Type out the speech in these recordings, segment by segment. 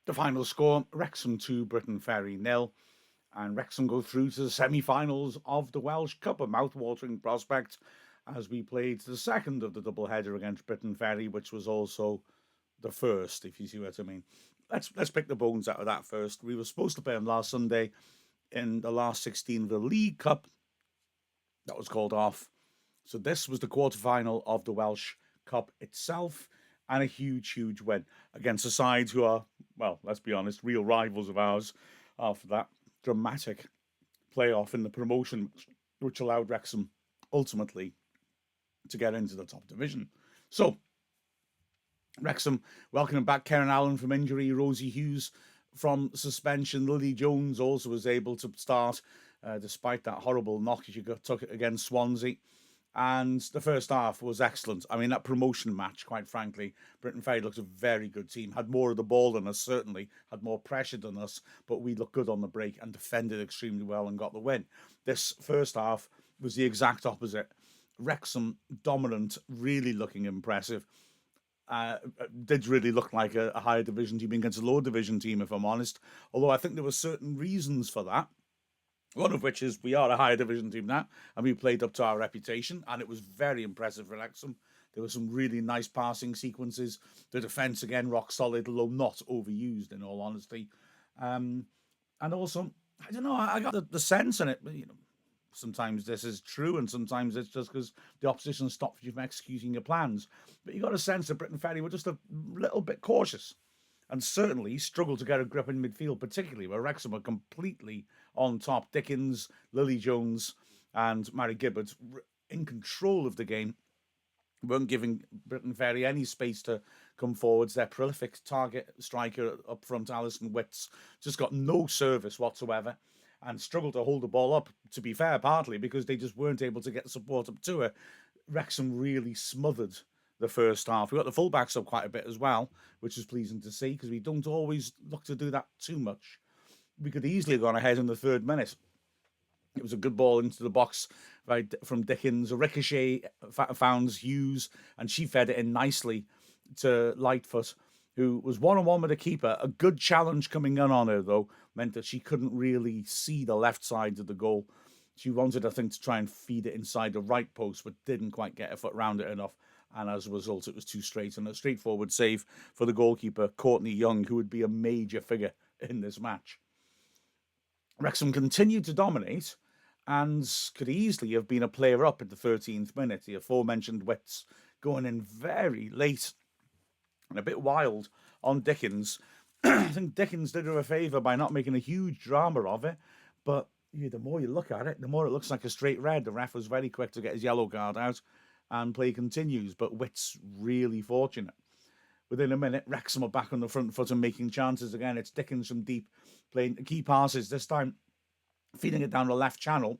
The final score, Wrexham 2, Briton Ferry 0. And Wrexham go through to the semi-finals of the Welsh Cup, a mouth-watering prospect, as we played the second of the double-header against Briton Ferry, which was also the first, if you see what I mean. Let's pick the bones out of that first. We were supposed to play them last Sunday in the last 16 of the League Cup. That was called off. So this was the quarter-final of the Welsh Cup itself, and a huge, huge win against a side who are, well, let's be honest, real rivals of ours after that dramatic playoff in the promotion, which allowed Wrexham ultimately to get into the top division. So, Wrexham welcoming back Karen Allen from injury, Rosie Hughes from suspension. Lily Jones also was able to start despite that horrible knock she took against Swansea. And the first half was excellent. I mean, that promotion match, quite frankly, Briton Ferry looked a very good team. Had more of the ball than us, certainly. Had more pressure than us, but we looked good on the break and defended extremely well and got the win. This first half was the exact opposite. Wrexham dominant, really looking impressive. Did really look like a higher division team against a lower division team, if I'm honest. Although I think there were certain reasons for that. One of which is we are a higher division team now, and we played up to our reputation, and it was very impressive for Wrexham. There were some really nice passing sequences. The defence, again, rock solid, although not overused, in all honesty. And also, I don't know, I got the sense in it, sometimes this is true, and sometimes it's just because the opposition stops you from executing your plans. But you got a sense that Briton Ferry were just a little bit cautious and certainly struggled to get a grip in midfield, particularly where Wrexham were completely on top. Dickens, Lily Jones, and Mary Gibbard in control of the game, weren't giving Briton Ferry any space to come forwards. Their prolific target striker up front, Alison Witts, just got no service whatsoever and struggled to hold the ball up, to be fair, partly because they just weren't able to get support up to her. Wrexham really smothered the first half. We got the fullbacks up quite a bit as well, which is pleasing to see because we don't always look to do that too much. We could easily have gone ahead in the third minute. It was a good ball into the box from Dickens. A ricochet found Hughes, and she fed it in nicely to Lightfoot, who was one-on-one with the keeper. A good challenge coming in on her, though, meant that she couldn't really see the left side of the goal. She wanted, I think, to try and feed it inside the right post, but didn't quite get her foot round it enough. And as a result, it was too straight. And a straightforward save for the goalkeeper, Courtney Young, who would be a major figure in this match. Wrexham continued to dominate and could easily have been a player up at the 13th minute. The aforementioned Wits going in very late and a bit wild on Dickens. I think Dickens did her a favour by not making a huge drama of it, but the more you look at it, the more it looks like a straight red. The ref was very quick to get his yellow card out, and play continues, but Witt's really fortunate. Within a minute, Wrexham are back on the front foot and making chances again. It's Dickens from deep, playing key passes, this time feeding it down the left channel,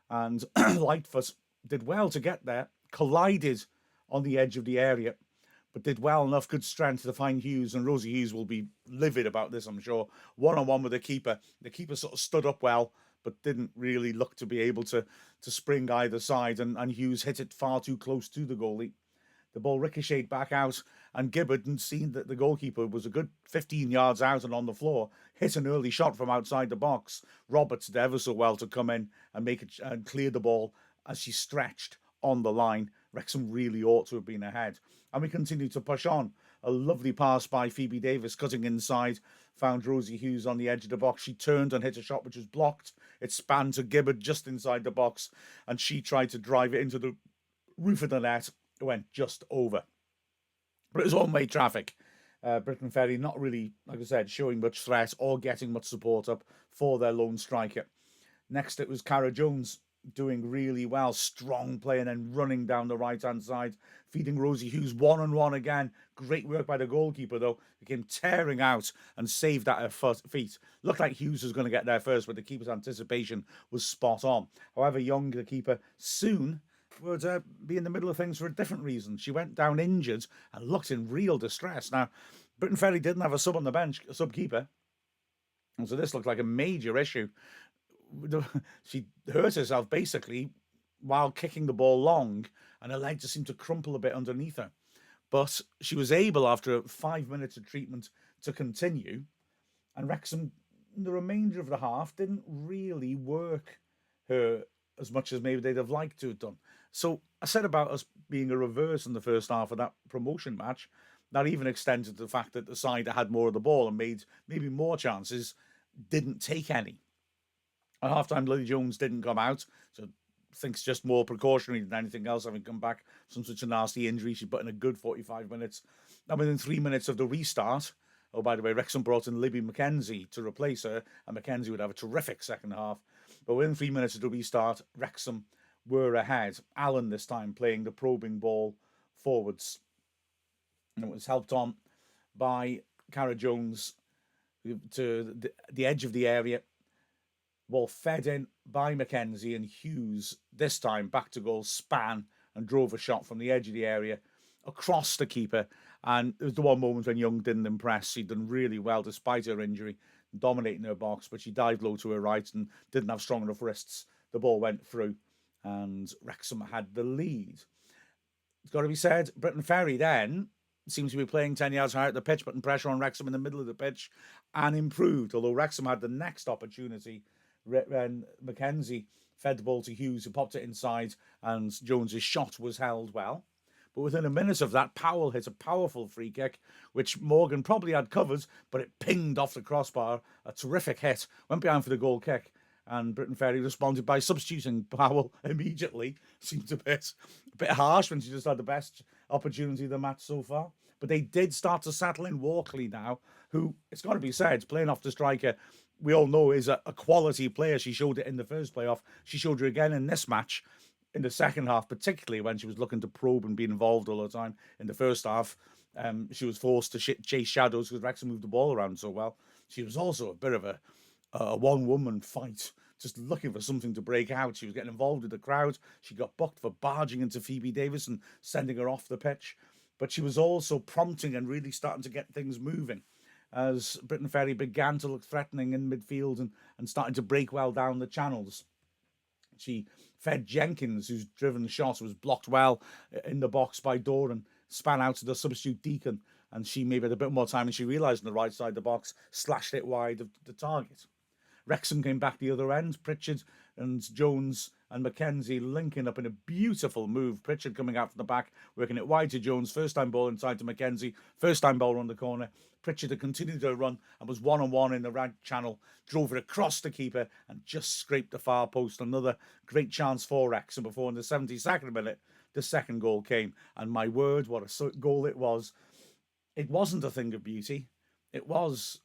and Lightfoot did well to get there, collided on the edge of the area, but did well enough, good strength to find Hughes, and Rosie Hughes will be livid about this, I'm sure. One-on-one with the keeper. The keeper sort of stood up well, but didn't really look to be able to spring either side, and Hughes hit it far too close to the goalie. The ball ricocheted back out, and Gibbard, seeing that the goalkeeper was a good 15 yards out and on the floor, hit an early shot from outside the box. Roberts did ever so well to come in and make it and clear the ball as she stretched on the line. Wrexham really ought to have been ahead. And we continued to push on. A lovely pass by Phoebe Davis, cutting inside, found Rosie Hughes on the edge of the box. She turned and hit a shot which was blocked. It spanned to Gibbard just inside the box, and she tried to drive it into the roof of the net. It went just over. But it was one-way traffic. Briton Ferry not really, like I said, showing much threat or getting much support up for their lone striker. Next, it was Cara Jones doing really well, strong play, and then running down the right-hand side, feeding Rosie Hughes one-on-one again. Great work by the goalkeeper, though. He came tearing out and saved at her feet. Looked like Hughes was going to get there first, but the keeper's anticipation was spot on. However, Young, the keeper, soon would be in the middle of things for a different reason. She went down injured and looked in real distress. Now, Briton Ferry didn't have a sub on the bench, a sub-keeper, and so this looked like a major issue. She hurt herself basically while kicking the ball long, and her leg just seemed to crumple a bit underneath her. But she was able, after 5 minutes of treatment, to continue. And Wrexham, the remainder of the half, didn't really work her as much as maybe they'd have liked to have done. So I said about us being a reverse in the first half of that promotion match. That even extended to the fact that the side that had more of the ball and made maybe more chances didn't take any. At halftime, Lily Jones didn't come out, so I think it's just more precautionary than anything else, having come back from such a nasty injury. She put in a good 45 minutes. And within 3 minutes of the restart, oh, by the way, Wrexham brought in Libby McKenzie to replace her, and McKenzie would have a terrific second half. But within 3 minutes of the restart, Wrexham were ahead. Allen this time playing the probing ball forwards. And it was helped on by Cara Jones to the edge of the area. Ball fed in by McKenzie, and Hughes, this time back to goal, span and drove a shot from the edge of the area across the keeper. And it was the one moment when Young didn't impress. She'd done really well despite her injury, dominating her box, but she dived low to her right and didn't have strong enough wrists. The ball went through, and Wrexham had the lead. It's got to be said, Briton Ferry then seems to be playing 10 yards higher at the pitch, putting pressure on Wrexham in the middle of the pitch, and improved, although Wrexham had the next opportunity when McKenzie fed the ball to Hughes, who popped it inside, and Jones's shot was held well. But within a minute of that, Powell hit a powerful free kick, which Morgan probably had covered, but it pinged off the crossbar. A terrific hit, went behind for the goal kick, and Briton Ferry responded by substituting Powell immediately. Seems a bit harsh when she just had the best opportunity of the match so far. But they did start to settle in. Walkley now, who, it's got to be said, playing off the striker, we all know is a quality player. She showed it in the first playoff. She showed her again in this match in the second half, particularly when she was looking to probe and be involved all the time. In the first half, she was forced to chase shadows because Wrexham moved the ball around so well. She was also a bit of a one-woman fight, just looking for something to break out. She was getting involved with the crowd. She got booked for barging into Phoebe Davis and sending her off the pitch. But she was also prompting and really starting to get things moving as Briton Ferry began to look threatening in midfield and starting to break well down the channels. She fed Jenkins, whose driven shot was blocked well in the box by Doran, span out to the substitute Deacon, and she maybe had a bit more time and she realised on the right side of the box, slashed it wide of the target. Wrexham came back the other end. Pritchard and Jones and McKenzie linking up in a beautiful move. Pritchard coming out from the back, working it wide to Jones. First time ball inside to McKenzie. First time ball around the corner. Pritchard had continued her run and was one-on-one in the right channel. Drove it across the keeper and just scraped the far post. Another great chance for Wrexham before in the 72nd minute, the second goal came. And my word, what a goal it was. It wasn't a thing of beauty. It was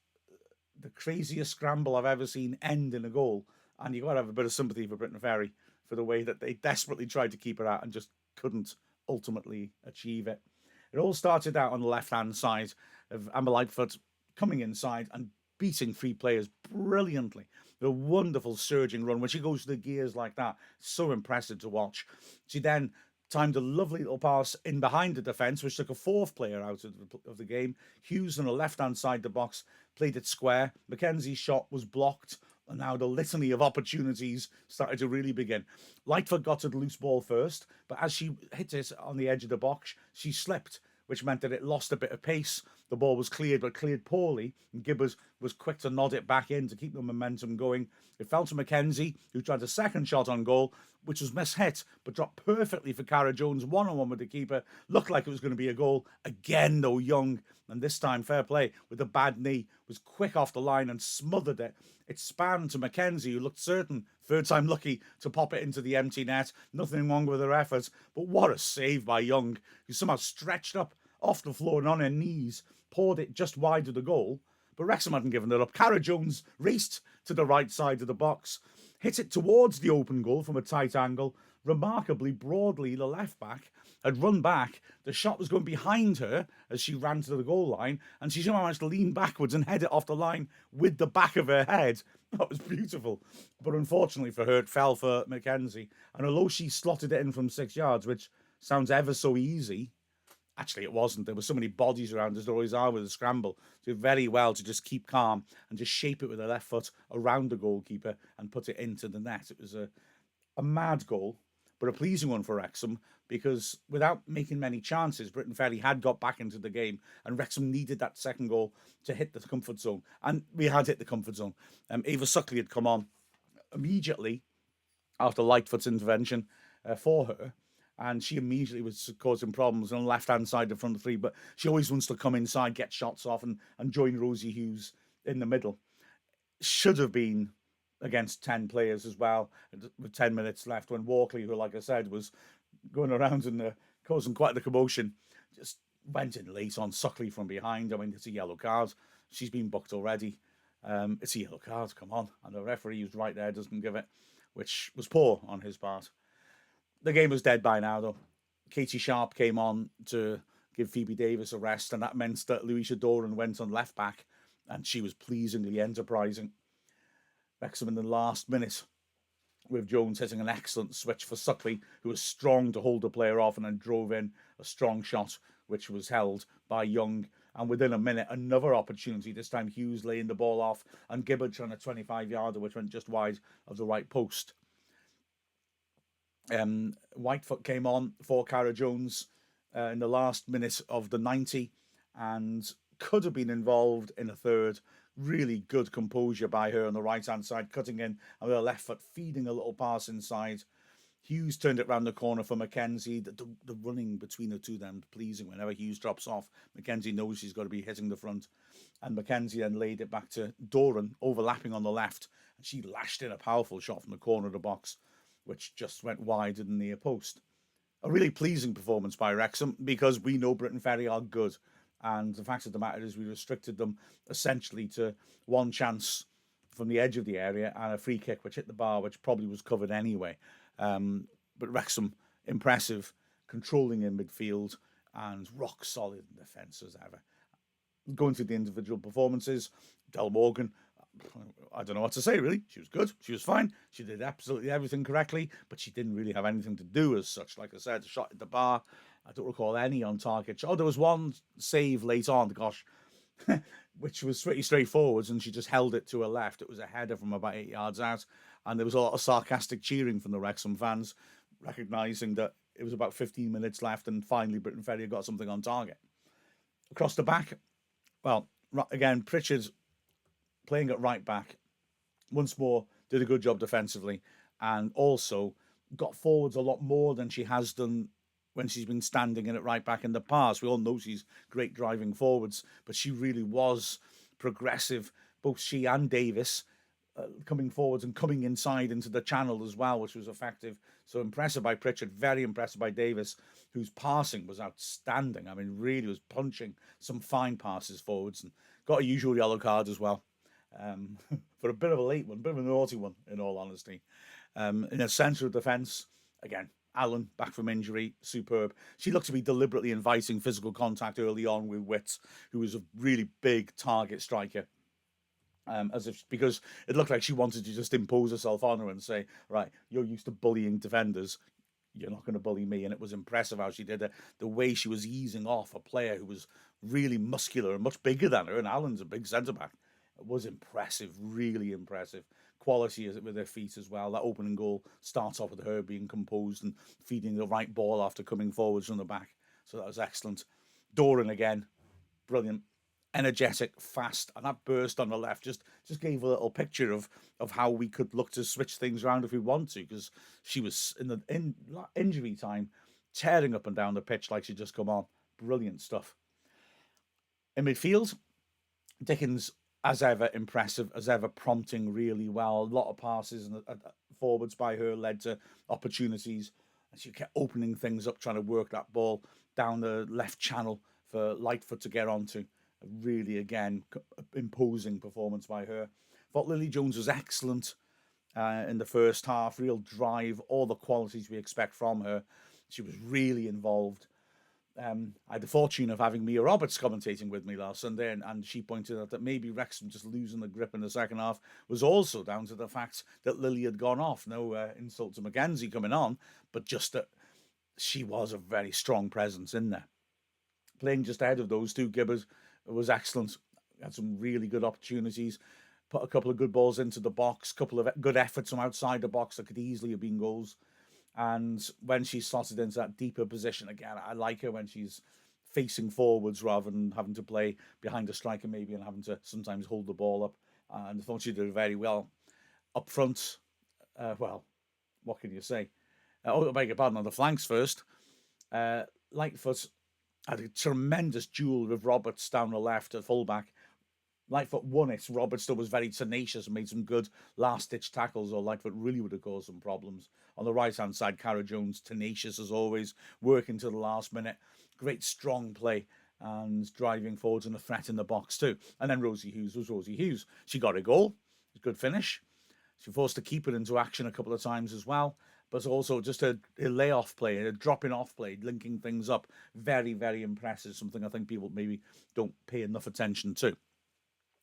the craziest scramble I've ever seen end in a goal. And you've got to have a bit of sympathy for Briton Ferry for the way that they desperately tried to keep her out and just couldn't ultimately achieve it. It all started out on the left-hand side of Amber Lightfoot coming inside and beating three players brilliantly. The wonderful surging run when she goes to the gears like that. So impressive to watch. She then timed a lovely little pass in behind the defence, which took a fourth player out of the game. Hughes on the left-hand side of the box played it square. Mackenzie's shot was blocked, and now the litany of opportunities started to really begin. Lightfoot got to the loose ball first, but as she hit it on the edge of the box, she slipped, which meant that it lost a bit of pace. The ball was cleared, but cleared poorly, and Gibbers was quick to nod it back in to keep the momentum going. It fell to McKenzie, who tried a second shot on goal, which was mishit, but dropped perfectly for Cara Jones, one-on-one with the keeper. Looked like it was going to be a goal. Again, though, Young, and this time, fair play, with a bad knee, was quick off the line and smothered it. It spanned to McKenzie, who looked certain, third time lucky, to pop it into the empty net. Nothing wrong with her efforts, but what a save by Young, who somehow stretched up off the floor and on her knees, poured it just wide of the goal. But Wrexham hadn't given it up. Cara Jones raced to the right side of the box, hit it towards the open goal from a tight angle. Remarkably, Broadley, the left-back, had run back. The shot was going behind her as she ran to the goal line, and she somehow managed to lean backwards and head it off the line with the back of her head. That was beautiful. But unfortunately for her, it fell for McKenzie. And although she slotted it in from 6 yards, which sounds ever so easy, actually, it wasn't. There were so many bodies around, as there always are with a scramble. So very well to just keep calm and just shape it with her left foot around the goalkeeper and put it into the net. It was a mad goal. but a pleasing one for Wrexham because without making many chances, Briton Ferry had got back into the game, and Wrexham needed that second goal to hit the comfort zone, and we had hit the comfort zone. Ava Suckley had come on immediately after Lightfoot's intervention for her, and she immediately was causing problems on the left-hand side of front three, but she always wants to come inside, get shots off, and join Rosie Hughes in the middle. Should have been against 10 players as well, with 10 minutes left, when Walkley, who, like I said, was going around and causing quite the commotion, just went in late on Suckley from behind. I mean, it's a yellow card. She's been booked already. It's a yellow card, come on. And the referee who's right there doesn't give it, which was poor on his part. The game was dead by now, though. Katie Sharp came on to give Phoebe Davis a rest, and that meant that Louisa Doran went on left back, and she was pleasingly enterprising. Wrexham in the last minute, with Jones hitting an excellent switch for Suckley, who was strong to hold the player off and then drove in a strong shot, which was held by Young. And within a minute, another opportunity, this time Hughes laying the ball off and Gibbard trying a 25-yarder, which went just wide of the right post. Whitefoot came on for Cara Jones in the last minute of the 90 and could have been involved in a third. Really good composure by her on the right-hand side, cutting in, and with her left foot feeding a little pass inside. Hughes turned it round the corner for Mackenzie. The running between the two of them pleasing. Whenever Hughes drops off, Mackenzie knows she's got to be hitting the front. And Mackenzie then laid it back to Doran, overlapping on the left. And she lashed in a powerful shot from the corner of the box, which just went wide in the near post. A really pleasing performance by Wrexham, because we know Briton Ferry are good. And the fact of the matter is we restricted them essentially to one chance from the edge of the area and a free kick which hit the bar, which probably was covered anyway. But Wrexham, impressive, controlling in midfield and rock solid in defence as ever. Going through the individual performances, Del Morgan, I don't know what to say, really. She was good. She was fine. She did absolutely everything correctly, but she didn't really have anything to do as such. Like I said, a shot at the bar. I don't recall any on target. Oh, there was one save late on, gosh, which was pretty straightforward, and she just held it to her left. It was a header from about 8 yards out, and there was a lot of sarcastic cheering from the Wrexham fans, recognising that it was about 15 minutes left, and finally Briton Ferry got something on target. Across the back, well, again, Pritchard playing at right back, once more did a good job defensively, and also got forwards a lot more than she has done when she's been standing in at right back in the past. We all know she's great driving forwards, but she really was progressive, both she and Davis, coming forwards and coming inside into the channel as well, which was effective. So impressive by Pritchard, very impressive by Davis, whose passing was outstanding. I mean, really was punching some fine passes forwards, and got a usual yellow card as well. For a bit of a late one, a bit of a naughty one, in all honesty. In the centre of defence, again, Allen, back from injury, superb. She looked to be deliberately inviting physical contact early on with Witts, who was a really big target striker. Because it looked like she wanted to just impose herself on her and say, right, you're used to bullying defenders, you're not going to bully me. And it was impressive how she did it. The way she was easing off a player who was really muscular and much bigger than her, and Allen's a big centre-back. It was impressive, really impressive. Quality with her feet as well. That opening goal starts off with her being composed and feeding the right ball after coming forwards from the back. So that was excellent. Doran again, brilliant. Energetic, fast, and that burst on the left just gave a little picture of how we could look to switch things around if we want to, because she was in injury time tearing up and down the pitch like she'd just come on. Brilliant stuff. In midfield, Dickens, as ever, impressive, as ever, prompting really well. A lot of passes and forwards by her led to opportunities, and she kept opening things up, trying to work that ball down the left channel for Lightfoot to get onto. Really, again, imposing performance by her. Thought Lily Jones was excellent in the first half. Real drive, all the qualities we expect from her. She was really involved. I had the fortune of having Mia Roberts commentating with me last Sunday, and she pointed out that maybe Wrexham just losing the grip in the second half was also down to the fact that Lily had gone off. No insult to Mackenzie coming on, but just that she was a very strong presence in there. Playing just ahead of those two, Gibbard was excellent. Had some really good opportunities. Put a couple of good balls into the box. Couple of good efforts from outside the box that could easily have been goals. And when she slotted into that deeper position again, I like her when she's facing forwards rather than having to play behind a striker maybe and having to sometimes hold the ball up. And I thought she did very well up front. Well, what can you say? I beg your pardon, on the flanks first. Lightfoot had a tremendous duel with Roberts down the left at fullback. Lightfoot won it. Roberts still was very tenacious and made some good last-ditch tackles, or Lightfoot really would have caused some problems. On the right-hand side, Cara Jones, tenacious as always, working to the last minute. Great strong play and driving forwards and a threat in the box too. And then Rosie Hughes was Rosie Hughes. She got a goal. Good finish. She forced the keeper into action a couple of times as well, but also just a layoff play, a dropping off play, linking things up. Very, very impressive. Something I think people maybe don't pay enough attention to.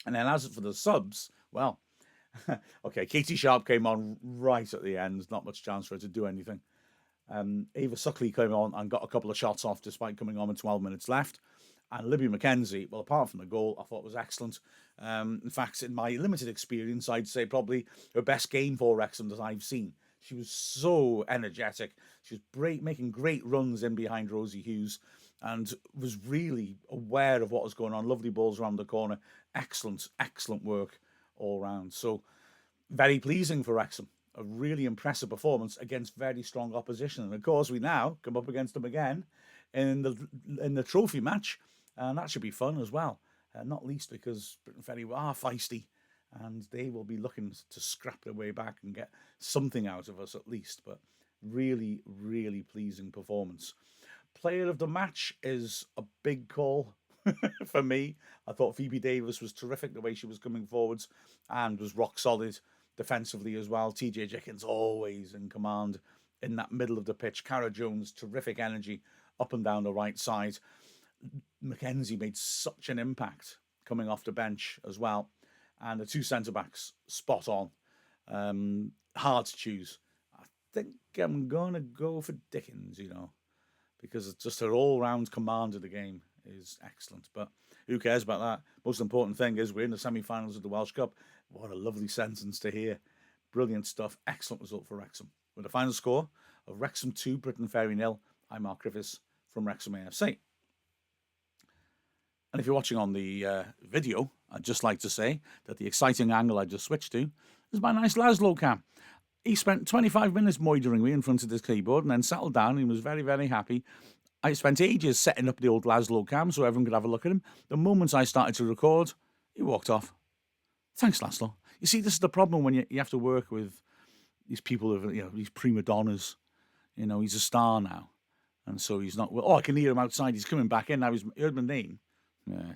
And then as for the subs, well, okay, Katie Sharp came on right at the end. Not much chance for her to do anything. Ava Suckley came on and got a couple of shots off despite coming on with 12 minutes left. And Libby McKenzie, well, apart from the goal, I thought was excellent. In fact, in my limited experience, I'd say probably her best game for Wrexham that I've seen. She was so energetic. She was making great runs in behind Rosie Hughes and was really aware of what was going on. Lovely balls around the corner. Excellent, excellent work all round. So very pleasing for Wrexham. A really impressive performance against very strong opposition. And of course, we now come up against them again in the trophy match. And that should be fun as well. Not least because Briton Ferry are feisty and they will be looking to scrap their way back and get something out of us at least. But really, really pleasing performance. Player of the match is a big call for me. I thought Phoebe Davis was terrific the way she was coming forwards and was rock solid defensively as well. TJ Jenkins always in command in that middle of the pitch. Cara Jones, terrific energy up and down the right side. Mackenzie made such an impact coming off the bench as well. And the two centre-backs, spot on. Hard to choose. I think I'm going to go for Dickens, because it's just her all-round command of the game is excellent. But who cares about that? Most important thing is we're in the semi-finals of the Welsh Cup. What a lovely sentence to hear. Brilliant stuff. Excellent result for Wrexham. With a final score of Wrexham 2, Briton Ferry 0. I'm Mark Griffiths from Wrexham AFC. And if you're watching on the video, I'd just like to say that the exciting angle I just switched to is my nice Laszlo cam. He spent 25 minutes moidering me in front of this keyboard and then settled down and he was very, very happy. I spent ages setting up the old Laszlo cam so everyone could have a look at him. The moment I started to record, he walked off. Thanks, Laszlo. You see, this is the problem when you have to work with these people, these prima donnas. He's a star now. And so he's not... I can hear him outside. He's coming back in now. He's heard my name.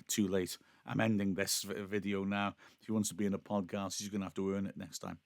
Too late. I'm ending this video now. If he wants to be in a podcast, he's going to have to earn it next time.